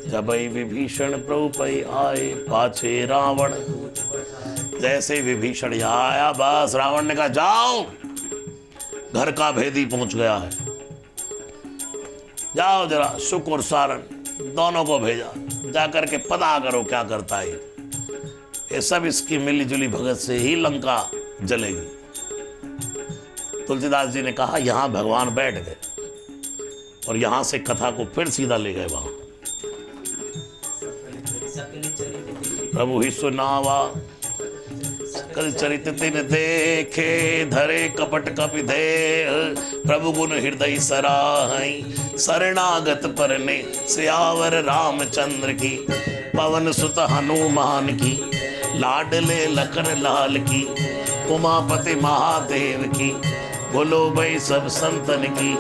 जब विभीषण प्रभु पै आए पाछे रावण। जैसे विभीषण यहाँ आया बस रावण ने कहा जाओ, घर का भेदी पहुंच गया है, जाओ जरा शुक और सारण दोनों को भेजा, जाकर के पता करो क्या करता है ये सब इसकी मिलीजुली भगत से ही लंका जलेगी। तुलसीदास जी ने कहा यहां भगवान बैठ गए और यहां से कथा को फिर सीधा ले गए वहां। प्रभु ही सुनावा सकल चरित तिन देखे, धरे कपट कपि देह, प्रभु गुण हृदय सराहई, शरणागत परने सियावर रामचंद्र की, पवन सुत हनुमान की, लाडले लखन लाल की, उमापति महादेव की, बोलो भाई सब संतन की।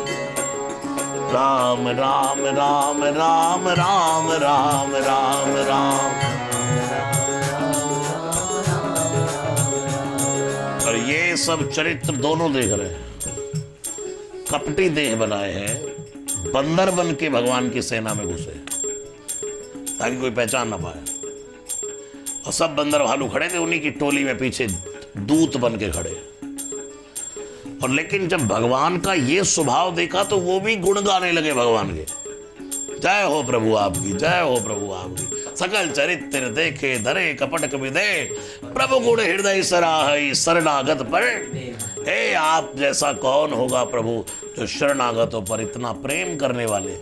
राम राम राम राम राम राम राम राम। और ये सब चरित्र दोनों देख रहे हैं, कपटी देह बनाए हैं, बंदर बन के भगवान की सेना में घुसे ताकि कोई पहचान ना पाए। और सब बंदर भालू खड़े थे, उन्हीं की टोली में पीछे दूत बन के खड़े। और लेकिन जब भगवान का ये स्वभाव देखा तो वो भी गुण गाने लगे भगवान के, जय हो प्रभु आपकी, जय हो प्रभु आपकी, सकल चरित्र देखे, धरे कपट कपि दे, प्रभु गुण हृदय सराहई, शरणागत पर। हे आप जैसा कौन होगा प्रभु जो शरणागतों पर इतना प्रेम करने वाले।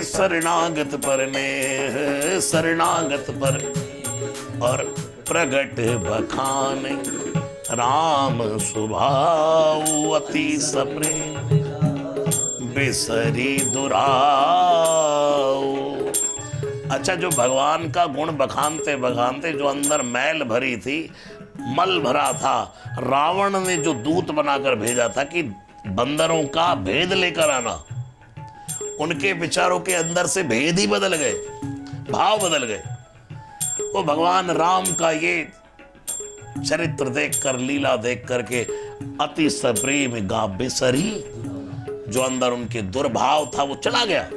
शरणागत पर ने शरणागत पर और प्रगट बखान, राम स्वभाव अति सप्रेम, बिसरी दुराऊ। अच्छा, जो भगवान का गुण बखानते बखानते जो अंदर मैल भरी थी, मल भरा था, रावण ने जो दूत बनाकर भेजा था कि बंदरों का भेद लेकर आना, उनके विचारों के अंदर से भेद ही बदल गए, भाव बदल गए। वो भगवान राम का ये चरित्र देखकर, लीला देख करके अति सप्रेम गा बिसरी, जो अंदर उनके दुर्भाव था वो चला गया।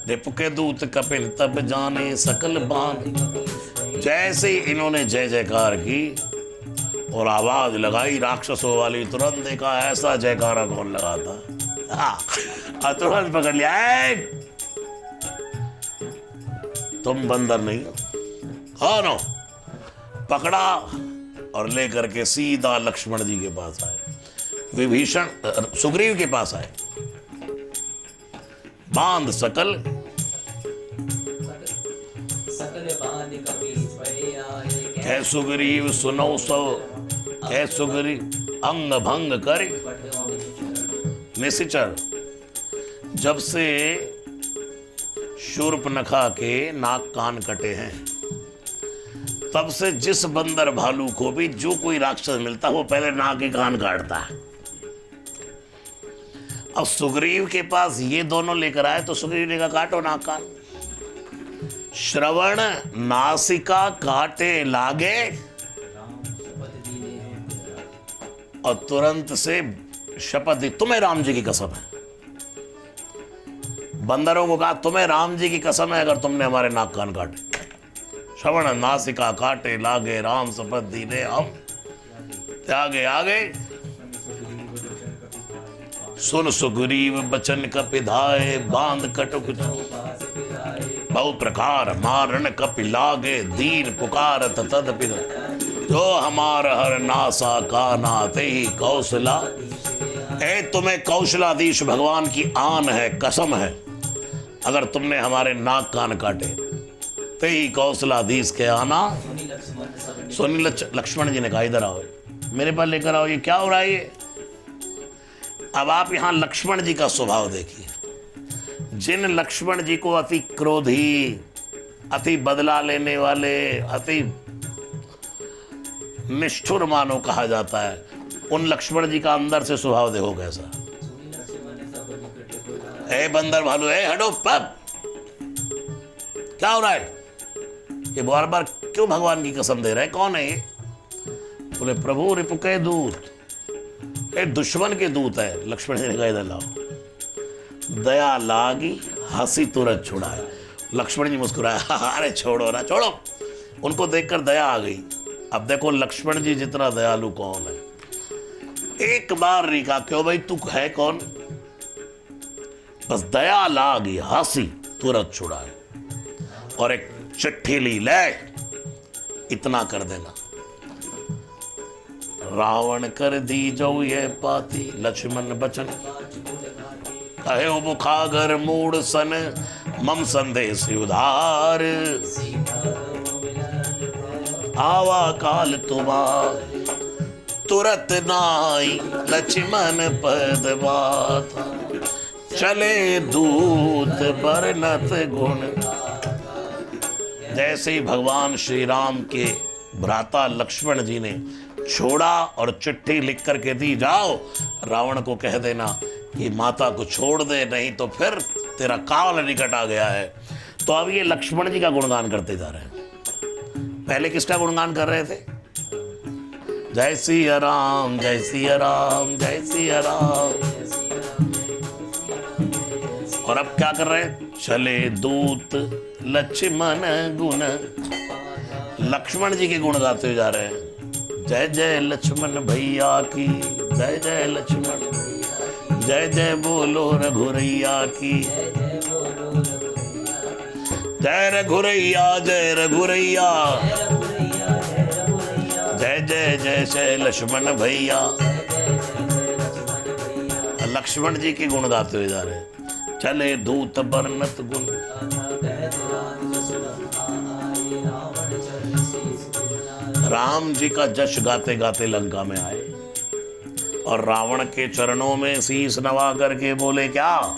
रिपु के दूत कपिल तब जाने सकल बान। जैसे ही इन्होंने जय जयकार की और आवाज लगाई राक्षसों वाली, तुरंत देखा ऐसा जयकारा कौन लगाता, हाँ, तुरंत पकड़ लिया, तुम बंदर नहीं हो, कौन हो? पकड़ा और लेकर के सीधा लक्ष्मण जी के पास आए, विभीषण सुग्रीव के पास आए। बांध सकल कै सुग्रीव सुनो सो, कै सुग्रीव अंग भंग करे निशिचर। जब से शूर्पणखा के नाक कान कटे हैं, तब से जिस बंदर भालू को भी जो कोई राक्षस मिलता वो पहले नाक के कान काटता है। अब सुग्रीव के पास ये दोनों लेकर आए तो सुग्रीव ने कहा काटो नाक कान। श्रवण नासिका काटे लागे, और तुरंत से शपथ दी, तुम्हें राम जी की कसम है। बंदरों को कहा तुम्हें राम जी की कसम है अगर तुमने हमारे नाक कान काटे। श्रवण नासिका काटे लागे, राम शपथ दीने हम त्यागे आगे। सुन सुग्रीव बचन कपि धाये, बांध कटुक बहु प्रकार मारण कपि लागे, दीन पुकारत तदपि जो हमार हर नासा का नाते ही कौशला। तुम्हें कौशलाधीश भगवान की आन है, कसम है, अगर तुमने हमारे नाक कान काटे ते ही कौशलाधीश के आना। सुनी लक्ष्मण जी ने कहा इधर आओ, मेरे पास लेकर आओ, ये क्या हो रहा है ये। अब आप यहां लक्ष्मण जी का स्वभाव देखिए। जिन लक्ष्मण जी को अति क्रोधी, अति बदला लेने वाले, अति निष्ठुर मानो कहा जाता है, उन लक्ष्मण जी का अंदर से स्वभाव देखो कैसा। ए बंदर भालू, ए हटो, पप क्या हो रहा है, ये बार बार क्यों भगवान की कसम दे रहा है, कौन है ये। बोले प्रभु रिपु के दूत, ए दुश्मन के दूत है। लक्ष्मण जी ने कहा इधर लाओ। दया लागी हंसी तुरंत छुड़ाए। लक्ष्मण जी मुस्कुराए, अरे छोड़ो ना, छोड़ो। उनको देखकर दया आ गई। अब देखो लक्ष्मण जी जितना दयालु कौन है। एक बार नहीं कहा क्यों भाई तू है कौन, बस दया लागी हंसी तुरंत छुड़ाए और एक चिट्ठी ली, ले इतना कर देना। रावण कर दी जो ये पाती, लक्ष्मण बचन कहे मुखागर मूड सन, मम संदेश उधार। आवा काल तुम्हार तुरत नाई, लक्ष्मण पद बात, चले दूत बरनत गुण। जैसे ही भगवान श्री राम के भ्राता लक्ष्मण जी ने छोड़ा और चिट्ठी लिख करके दी, जाओ रावण को कह देना कि माता को छोड़ दे, नहीं तो फिर तेरा काल निकट आ गया है। तो अब ये लक्ष्मण जी का गुणगान करते जा रहे हैं। पहले किसका गुणगान कर रहे थे? जय सिया राम, जय सिया राम, जय सिया राम। और अब क्या कर रहे हैं? चले दूत लक्ष्मण गुण, लक्ष्मण जी के गुण गाते हुए जा रहे हैं। जय जय लक्ष्मण भैया की, जय जय लक्ष्मण, जय जय बोलो रघुरैया की, जय रघुरैया, जय रघुरैया, जय जय जय जय लक्ष्मण भैया। लक्ष्मण जी के गुण गाते हुए जा रहे हैं। चले दूत बरनत गुण, राम जी का जश गाते गाते लंका में आए और रावण के चरणों में शीश नवा करके बोले, क्या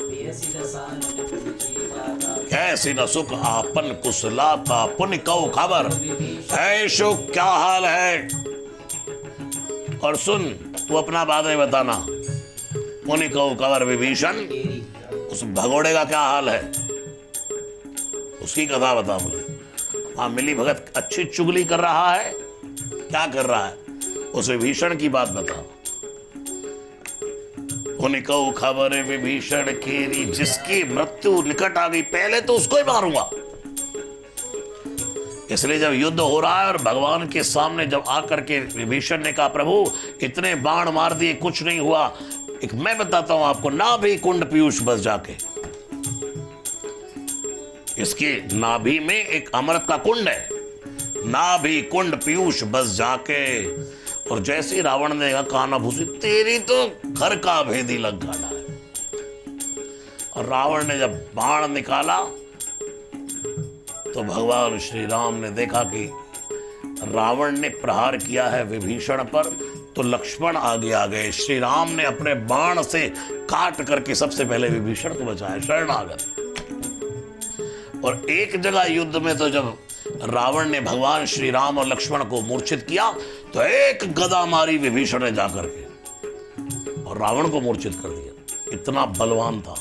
कैसी न सुख आपन कुशलाता, पुण्य कौ खबर है सुख क्या हाल है। और सुन तू अपना बातें बताना, पुण्य कौ खबर विभीषण, उस भगोड़े का क्या हाल है, उसकी कथा बता मुझे। हाँ मिली भगत अच्छी चुगली कर रहा है, क्या कर रहा है, उस विभीषण की बात बता। उनको खबर विभीषण केरी, जिसकी मृत्यु निकट आ गई, पहले तो उसको ही मारूंगा। इसलिए जब युद्ध हो रहा है और भगवान के सामने जब आकर के विभीषण ने कहा, प्रभु इतने बाण मार दिए कुछ नहीं हुआ, एक मैं बताता हूं आपको, नाभि कुंड पीयूष बस जाके, इसकी नाभि में एक अमृत का कुंड है, नाभि कुंड पीयूष बस जाके। और जैसे रावण ने कहा, काना भूसी तेरी तो घर का भेदी लंका है। और रावण ने जब बाण निकाला तो भगवान श्री राम ने देखा कि रावण ने प्रहार किया है विभीषण पर, तो लक्ष्मण आगे आ गए। श्री राम ने अपने बाण से काट करके सबसे पहले विभीषण को बचाया, शरणागत। और एक जगह युद्ध में तो जब रावण ने भगवान श्री राम और लक्ष्मण को मूर्छित किया तो एक गदा मारी विभीषण ने जाकर के और रावण को मूर्छित कर दिया। इतना बलवान था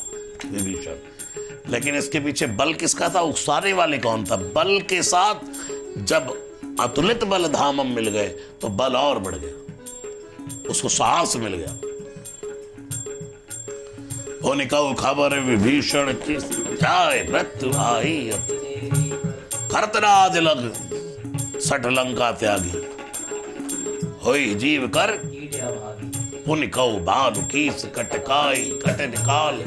विभीषण। लेकिन इसके पीछे बल किसका था, उकसाने वाले कौन था? बल के साथ जब अतुलित बल धामम मिल गए तो बल और बढ़ गया, उसको साहस मिल गया। होनिका खबर विभीषण की, जाए मृत्यु आई खरतराज लग सठ लंका त्यागी, होई जीव कर पुण्य कौ भानु कीस कटकाई कट निकाल।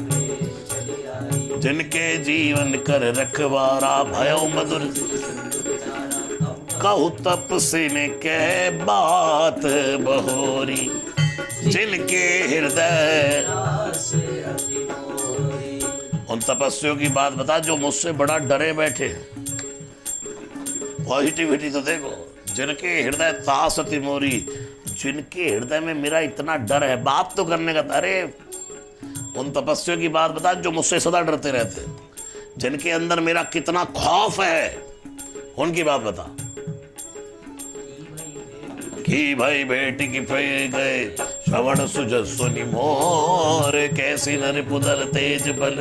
जिनके जीवन कर रखवारा भयो मधुर, कहु तपस्वी के बात बहोरी। जिनके हृदय, उन तपस्वियों की बात बता जो मुझसे बड़ा डरे बैठे हैं। पॉजिटिविटी तो देखो, जिनके हृदय तासति मोरी, जिनके हृदय में मेरा इतना डर है, बात तो करने का। अरे उन तपस्वियों की बात बता जो मुझसे सदा डरते रहते, जिनके अंदर मेरा कितना खौफ है, उनकी बात बता। कि भाई बेटी की फे गए श्रवण सुजस सुनि मोर, कैसी नर पुदल तेज बल।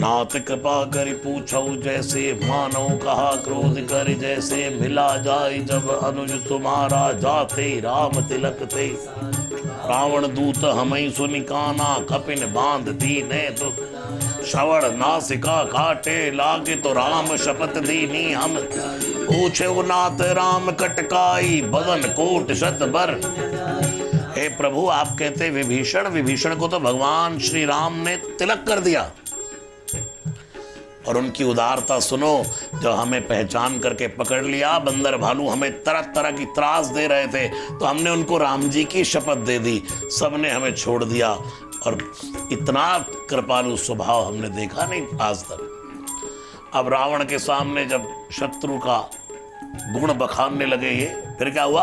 नाथ कृपा करि पूछऊ जैसे, मानो कहा क्रोध कर जैसे। मिला जाय जब अनुज तुम्हारा, जाते राम तिलक ते। रावण दूत हमई सुनिकाना, कपिन बांध दीने तो श्रवण नासिका काटे, लागे तो राम शपथ दीनी हम, पूछे नाथ राम कटकाई, बदन कोट शत बर। हे प्रभु, आप कहते विभीषण, विभीषण को तो भगवान श्री राम ने तिलक कर दिया। और उनकी उदारता सुनो, जो हमें पहचान करके पकड़ लिया, बंदर भालू हमें तरह तरह की त्रास दे रहे थे, तो हमने उनको राम जी की शपथ दे दी, सबने हमें छोड़ दिया। और इतना कृपालु स्वभाव हमने देखा नहीं आज तक। अब रावण के सामने जब शत्रु का गुण बखानने लगे ये, फिर क्या हुआ?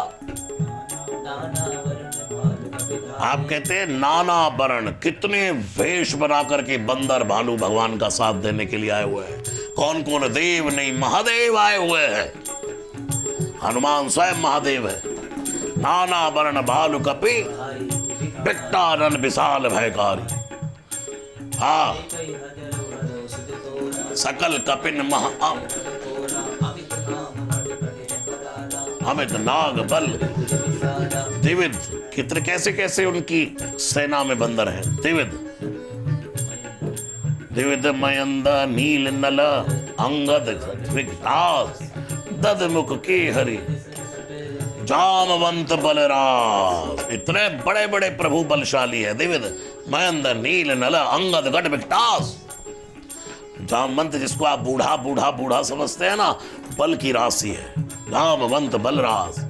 आप कहते हैं नाना वर्ण, कितने वेश बना करके बंदर भालू भगवान का साथ देने के लिए आए हुए हैं। कौन कौन? देव नहीं, महादेव आए हुए हैं। हनुमान स्वयं महादेव है। नाना वर्ण भालु कपि, बिकटानन विशाल भयकारी। हाँ, सकल कपिन महा अमित नाग बल, द्विविध। कितने कैसे कैसे उनकी सेना में बंदर हैं। द्विविध, द्विविध मयंद नील नल, अंगद विकटास, ददमुख के हरि, जामवंत बलराज। इतने बड़े बड़े प्रभु बलशाली है। द्विविध मयंद नील नल, अंगद गढ़ विकटास। जामवंत, जिसको आप बूढ़ा बूढ़ा बूढ़ा समझते हैं ना, बल की राशि है। जामवंत बलराज।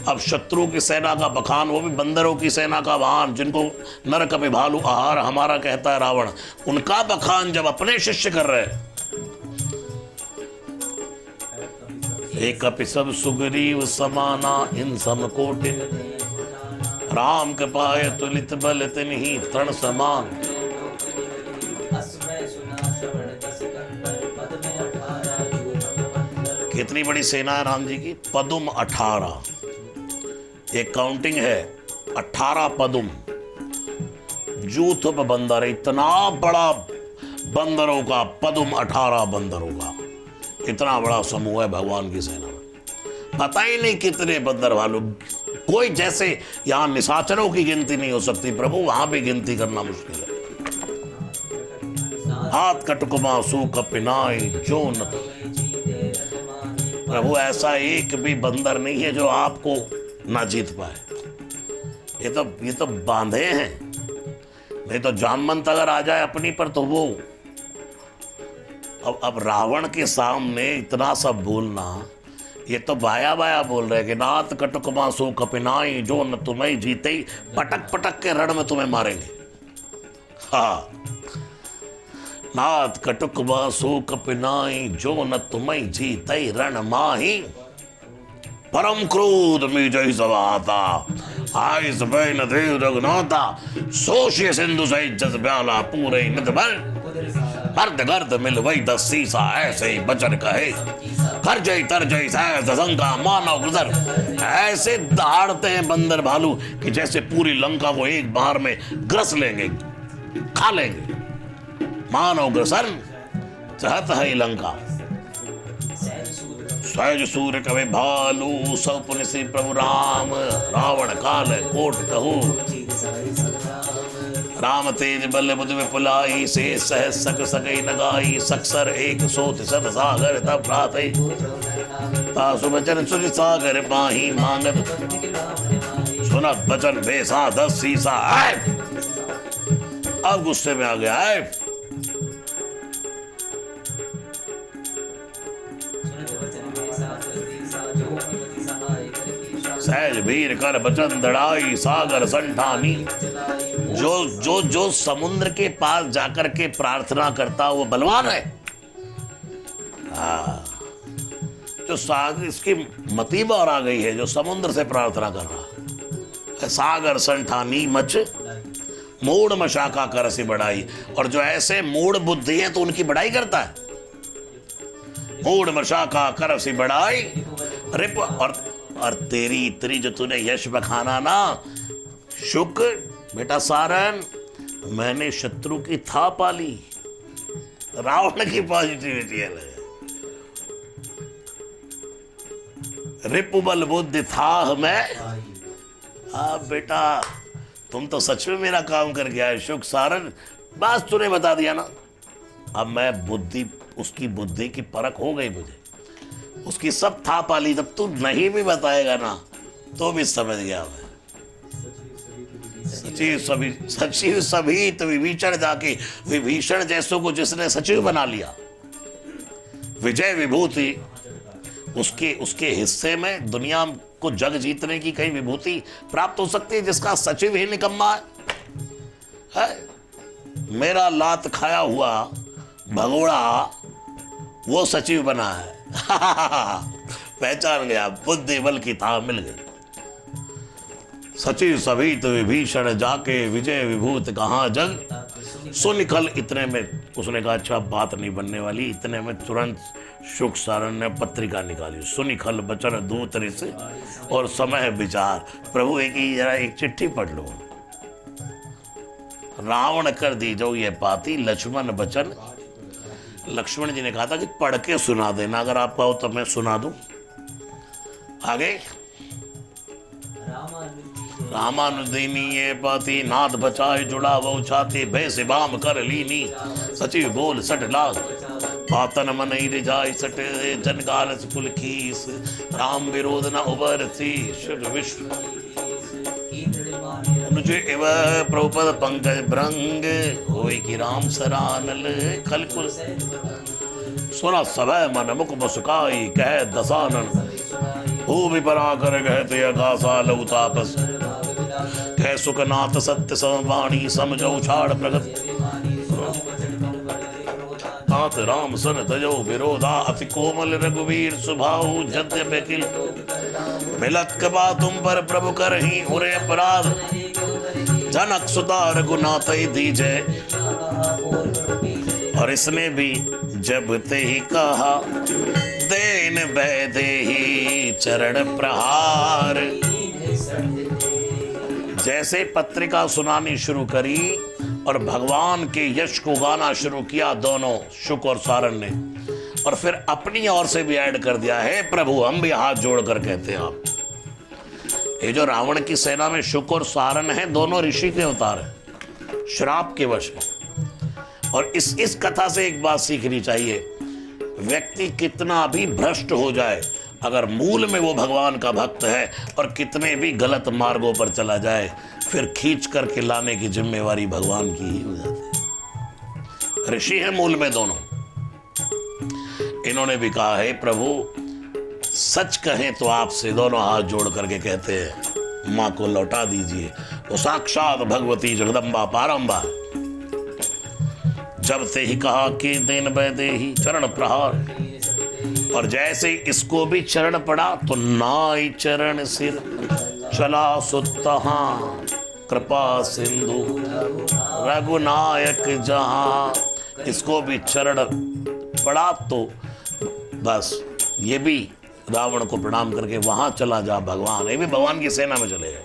अब शत्रु की सेना का बखान, वो भी बंदरों की सेना का वाहन, जिनको नर कपि भालू आहार हमारा कहता है रावण, उनका बखान जब अपने शिष्य कर रहे। एक कपि सब सुग्रीव समाना, इन सम कोटिन, राम कृपाय तुलित बल तिन्हि तृण समान। कितनी बड़ी सेना है राम जी की? पदुम 18। एक काउंटिंग है, 18 पदुम। जूथ बंदर, इतना बड़ा बंदरों का पदुम, 18 बंदरों का इतना बड़ा समूह है भगवान की सेना में। पता ही नहीं कितने बंदर भालू। कोई जैसे यहां निशाचरों की गिनती नहीं हो सकती प्रभु, वहां भी गिनती करना मुश्किल है। हाथ कटकुमा सू कपिनाई जो न, प्रभु ऐसा एक भी बंदर नहीं है जो आपको ना जीत पाए। ये तो बांधे हैं। नहीं तो जामवंत अगर आ जाए अपनी पर तो वो। अब रावण के सामने इतना सब बोलना, ये तो बाया बाया बोल रहे कि नाथ कटुकमा सो कपिनाई, जो न तुम्हें जीते ही पटक पटक के रण में तुम्हें मारेंगे। हाँ, नाथ कटुकमा सो कपिनाई, जो न तुम्हें जीते रण माही, परम क्रोध में जय सवाता, आइस बैन देव रघुनाथा, सोशिय सिंधु सहित जस ब्याला, पूरे नित भर मर्द गर्द मिल वही 10 सीसा, ऐसे ही बचन कहे कर जय तर जय सहस शंका मानव गुजर। ऐसे दहाड़ते हैं बंदर भालू कि जैसे पूरी लंका को एक बार में ग्रस लेंगे, खा लेंगे। मानव ग्रसन चाहत है लंका। सहज सूर्य कवे भालू, सब पुण्य श्री प्रभु राम, रावण काल कोट कहू, राम तेज बल बुध विपुलाई, से सह सक सके नगाई, सकसर एक सोत सत सागर तब प्राते, तासु बचन सुर सागर पाही, मांगत सुनत बचन बेसा 10 सीसा। अब गुस्से में आ गया है। सहज भीर कर बचन दड़ाई, सागर संठानी। जो समुद्र के पास जाकर के प्रार्थना करता वो बलवान है। जो सागर, इसकी मती और आ गई है, जो समुद्र से प्रार्थना कर रहा। सागर संठानी मच मूढ़ मशाका कर सी बढ़ाई। और जो ऐसे मूढ़ बुद्धि है तो उनकी बढ़ाई करता है। मूढ़ मशाका कर सी बढ़ाई रिप। और तेरी जो तूने यश बखाना ना शुक्र बेटा सारन, मैंने शत्रु की था पाली। रावण की पॉजिटिविटी है। रिपुबल बुद्धि था मैं। बेटा तुम तो सच में मेरा काम कर गया है शुक सारण, बस तूने बता दिया ना। अब मैं बुद्धि, उसकी बुद्धि की परख हो गई मुझे, उसकी सब था पाली। जब तू नहीं भी बताएगा ना तो भी समझ गया मैं। सचिव सभी तो विभीषण जाके, विभीषण जैसों को जिसने सचिव बना लिया, विजय विभूति उसके हिस्से में दुनिया को जग जीतने की कहीं विभूति प्राप्त हो सकती है जिसका सचिव ही निकम्मा है? मेरा लात खाया हुआ भगोड़ा वो सचिव बना है। पहचान गया, बुद्धि बल की था मिल गई। सचिव सभी तो विभीषण जाके, विजय विभूत कहाँ जग सुनिखल। इतने में उसने कहा अच्छा बात नहीं बनने वाली। इतने में तुरंत शुक सारण ने पत्रिका निकाली, सुनिखल बचन दूत ऋषि और समय विचार। प्रभु जरा एक चिट्ठी पढ़ लो। रावण कर दी जो ये पाती, लक्ष्मण बचन। लक्ष्मण जी ने कहा था कि पढ़ के सुना देना, अगर आप कहो तो मैं सुना दूं। आगे रामानुदीनी ये पाती, नाथ बचाए जुड़ा वो छाती, भय से बाम कर लीनी। सचिव बोल सट लाग, पातन मन रिजाई सट, जनगाल कुल खीस, राम विरोध न उबरती, शुभ विश्व इव प्रभुपद पंकज भ्रंग, होई की राम सरानल खलकुल। सुना सभय मन मुख मुस्काई, कह दसानन हो विपरा कर कहते अगासा लऊ तापस, कह सुखनाथ सत्य समवाणी समझो छाड़ प्रगत, नाथ राम सन तजो विरोधा, अति कोमल रघुवीर सुभाऊ यद्यपि किल, मिलत कबा तुम पर प्रभु कर ही उरे अपराध, जनक सुता रघुनाथ दीजे। और इसने भी जब ते ही कहा, देन बैदे ही चरण प्रहार। जैसे पत्रिका सुनानी शुरू करी और भगवान के यश को गाना शुरू किया दोनों शुक और सारण ने, और फिर अपनी ओर से भी ऐड कर दिया है प्रभु हम भी हाथ जोड़कर कहते हैं आप। ये जो रावण की सेना में शुक और सारण है, दोनों ऋषि के अवतार हैं श्राप के वश में। और इस कथा से एक बात सीखनी चाहिए, व्यक्ति कितना भी भ्रष्ट हो जाए, अगर मूल में वो भगवान का भक्त है और कितने भी गलत मार्गों पर चला जाए, फिर खींच करके लाने की जिम्मेवारी भगवान की ही हो जाती है। ऋषि है मूल में दोनों। इन्होंने भी कहा है प्रभु सच कहें तो आपसे, दोनों हाथ जोड़ करके कहते हैं मां को लौटा दीजिए। वो साक्षात भगवती जगदम्बा पारंबा। जब से ही कहा कि देन बैदे ही चरण प्रहार, और जैसे इसको भी चरण पड़ा तो नाई चरण सिर चला सुतहा, कृपा सिंधु रघुनायक जहां। इसको भी चरण पड़ा तो बस ये भी रावण को प्रणाम करके वहां चला जा भगवान। ये भी भगवान की सेना में चले गए।